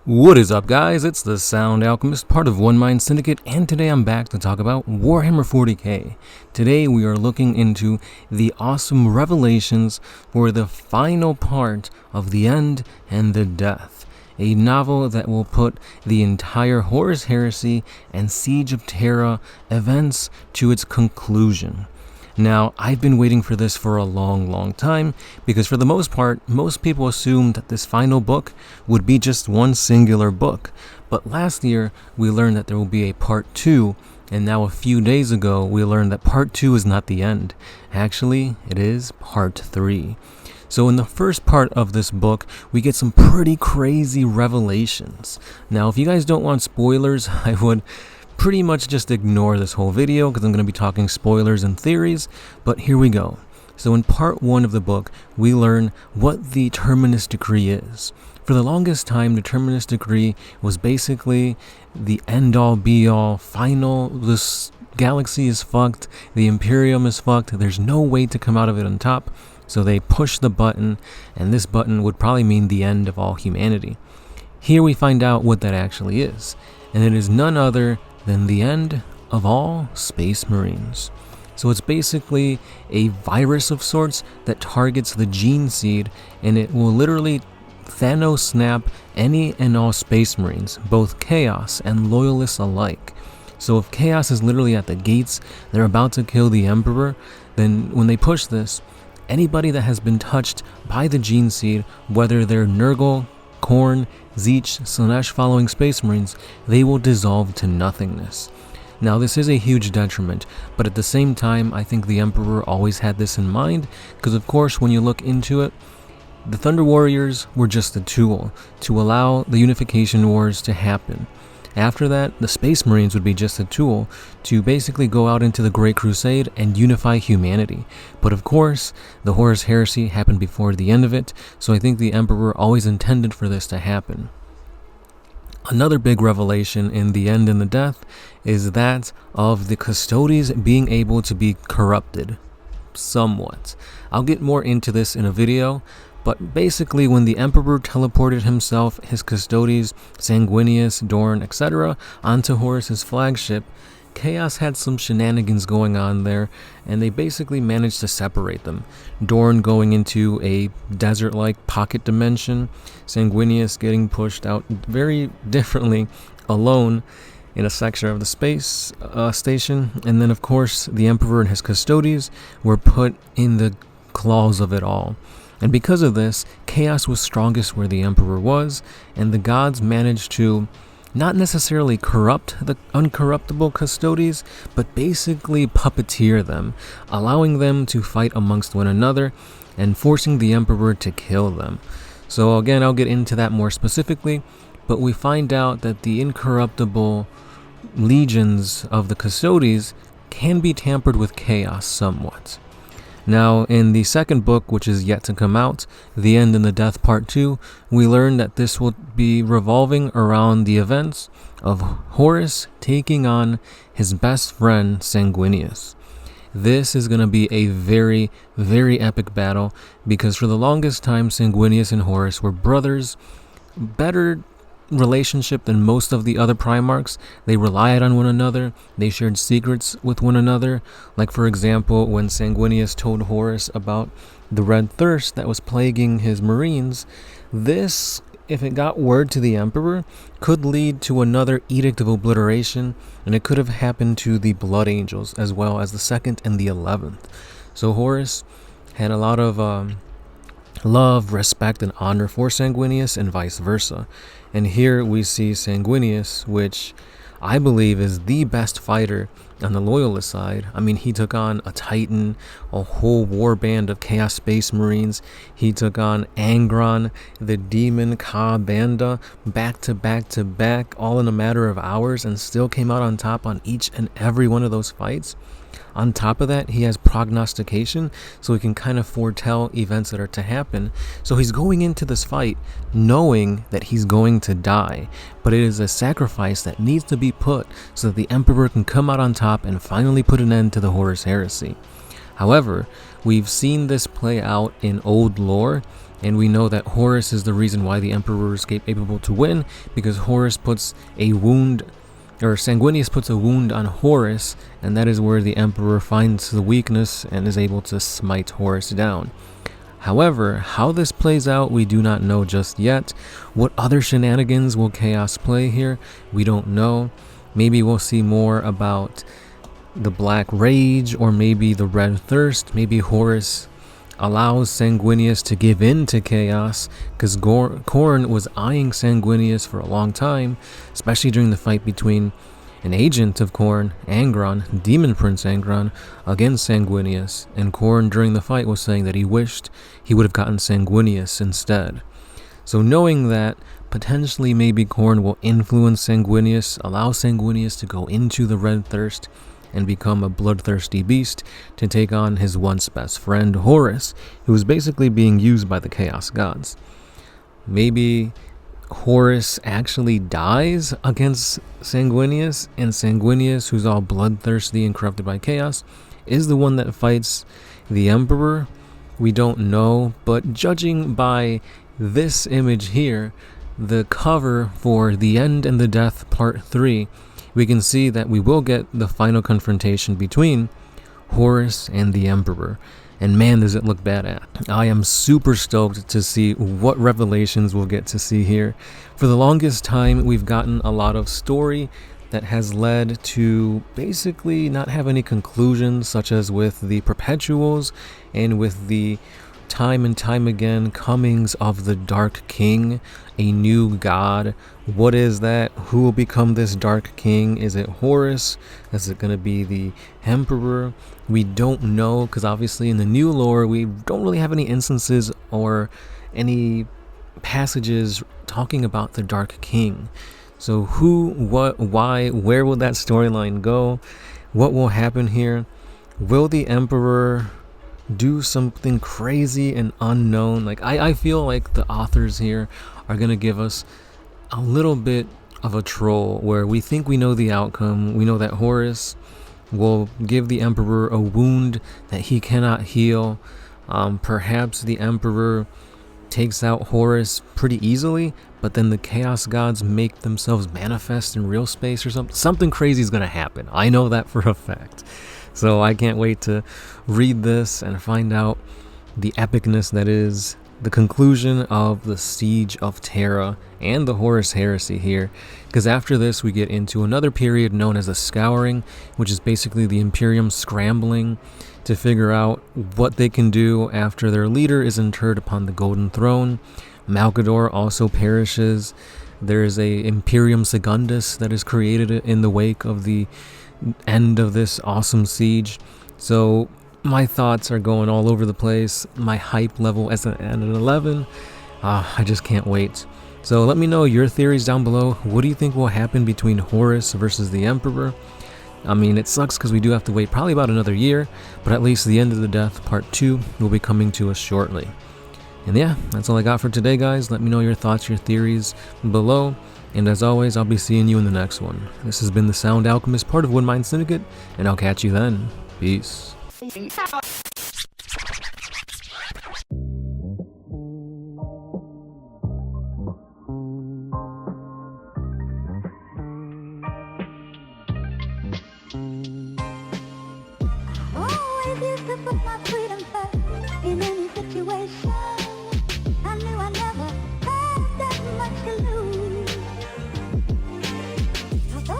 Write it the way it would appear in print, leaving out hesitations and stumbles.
What is up, guys? It's the Sound Alchemist, part of One Mind Syndicate, and today I'm back to talk about Warhammer 40K. Today we are looking into the awesome revelations for the final part of The End and the Death, a novel that will put the entire Horus Heresy and Siege of Terra events to its conclusion. Now, I've been waiting for this for a long time, because for the most part, most people assumed that this final book would be just one singular book. But last year, we learned that there will be a part 2, and now a few days ago, we learned that part 2 is not the end. Actually, it is part 3. So in the first part of this book, we get some pretty crazy revelations. Now, if you guys don't want spoilers, I would pretty much just ignore this whole video because I'm going to be talking spoilers and theories, but here we go. So in part 1 of the book, we learn what the Terminus Decree is. For the longest time, the Terminus Decree was basically the end-all, be-all, final, this galaxy is fucked, the Imperium is fucked, there's no way to come out of it on top, so they push the button, and this button would probably mean the end of all humanity. Here we find out what that actually is, and it is none other than the end of all Space Marines. So it's basically a virus of sorts that targets the gene seed, and it will literally Thanos snap any and all Space Marines, both Chaos and Loyalists alike. So if Chaos is literally at the gates, they're about to kill the Emperor, then when they push this, anybody that has been touched by the gene seed, whether they're Nurgle, Khorne, Tzeentch, Slaanesh following Space Marines, they will dissolve to nothingness. Now this is a huge detriment, but at the same time I think the Emperor always had this in mind, because of course when you look into it, the Thunder Warriors were just a tool to allow the Unification Wars to happen. After that, the Space Marines would be just a tool to basically go out into the Great Crusade and unify humanity. But of course, the Horus Heresy happened before the end of it, so I think the Emperor always intended for this to happen. Another big revelation in The End and the Death is that of the Custodes being able to be corrupted. Somewhat. I'll get more into this in a video, but basically when the Emperor teleported himself, his Custodes, Sanguinius, Dorn, etc. onto Horus's flagship, Chaos had some shenanigans going on there, and they basically managed to separate them. Dorn going into a desert-like pocket dimension, Sanguinius getting pushed out very differently alone in a section of the space station, and then of course the Emperor and his Custodes were put in the claws of it all. And because of this, Chaos was strongest where the Emperor was, and the gods managed to not necessarily corrupt the uncorruptible Custodes, but basically puppeteer them, allowing them to fight amongst one another and forcing the Emperor to kill them. So again, I'll get into that more specifically, but we find out that the incorruptible legions of the Custodes can be tampered with Chaos somewhat. Now, in the second book, which is yet to come out, The End and the Death Part 2, we learn that this will be revolving around the events of Horus taking on his best friend, Sanguinius. This is going to be a very epic battle, because for the longest time, Sanguinius and Horus were brothers, better relationship than most of the other Primarchs. They relied on one another, they shared secrets with one another, like for example when Sanguinius told Horus about the red thirst that was plaguing his Marines. This, if it got word to the Emperor, could lead to another Edict of Obliteration, and it could have happened to the Blood Angels as well as the 2nd and the 11th. So Horus had a lot of love, respect, and honor for Sanguinius and vice versa. And here we see Sanguinius, which I believe is the best fighter on the Loyalist side. I mean, he took on a Titan, a whole war band of Chaos Space Marines. He took on Angron, the Demon Ka Banda, back to back, all in a matter of hours, and still came out on top on each and every one of those fights. On top of that, he has prognostication, so he can kind of foretell events that are to happen. So he's going into this fight knowing that he's going to die, but it is a sacrifice that needs to be put so that the Emperor can come out on top and finally put an end to the Horus Heresy. However, we've seen this play out in old lore, and we know that Horus is the reason why the Emperor is able to win, because Horus puts a wound, or Sanguinius puts a wound on Horus, and that is where the Emperor finds the weakness and is able to smite Horus down. However, how this plays out, we do not know just yet. What other shenanigans will Chaos play here? We don't know. Maybe we'll see more about the Black Rage, or maybe the Red Thirst. Maybe Horus allows Sanguinius to give in to Chaos, because Khorne was eyeing Sanguinius for a long time, especially during the fight between an agent of Khorne, Angron, Demon Prince Angron, against Sanguinius, and Khorne during the fight was saying that he wished he would have gotten Sanguinius instead. So knowing that, potentially maybe Khorne will influence Sanguinius, allow Sanguinius to go into the Red Thirst, and become a bloodthirsty beast to take on his once best friend Horus, who is basically being used by the Chaos Gods. Maybe Horus actually dies against Sanguinius, and Sanguinius, who's all bloodthirsty and corrupted by chaos, is the one that fights the Emperor. We don't know, but judging by this image here, the cover for The End and the Death Part 3, we can see that we will get the final confrontation between Horus and the Emperor. And man, does it look badass. I am super stoked to see what revelations we'll get to see here. For the longest time, we've gotten a lot of story that has led to basically not have any conclusions, such as with the Perpetuals and with the time and time again comings of the Dark King, a new god. What is that? Who will become this Dark King? Is it Horus? Is it going to be the Emperor? We don't know, because obviously in the new lore we don't really have any instances or any passages talking about the Dark King. So who, what, why, where will that storyline go? What will happen here? Will the Emperor do something crazy and unknown? Like I feel like the authors here are going to give us a little bit of a troll where we think we know the outcome. We know that Horus will give the Emperor a wound that he cannot heal. Perhaps the Emperor takes out Horus pretty easily, but then the Chaos Gods make themselves manifest in real space or something. Something crazy is going to happen. I know that for a fact. So I can't wait to read this and find out the epicness that is the conclusion of the Siege of Terra and the Horus Heresy here. Because after this we get into another period known as the Scouring, which is basically the Imperium scrambling to figure out what they can do after their leader is interred upon the Golden Throne. Malcador also perishes. There is a Imperium Secundus that is created in the wake of the end of this awesome siege. So my thoughts are going all over the place. My hype level is at an 11. I just can't wait. So let me know your theories down below. What do you think will happen between Horus versus the Emperor? I mean, it sucks because we do have to wait probably about another year, but at least The End of the Death Part 2 will be coming to us shortly. And yeah, that's all I got for today, guys. Let me know your thoughts, your theories below. And as always, I'll be seeing you in the next one. This has been the Sound Alchemist, part of One Mind Syndicate, and I'll catch you then. Peace. Always used to put my freedom first in any situation.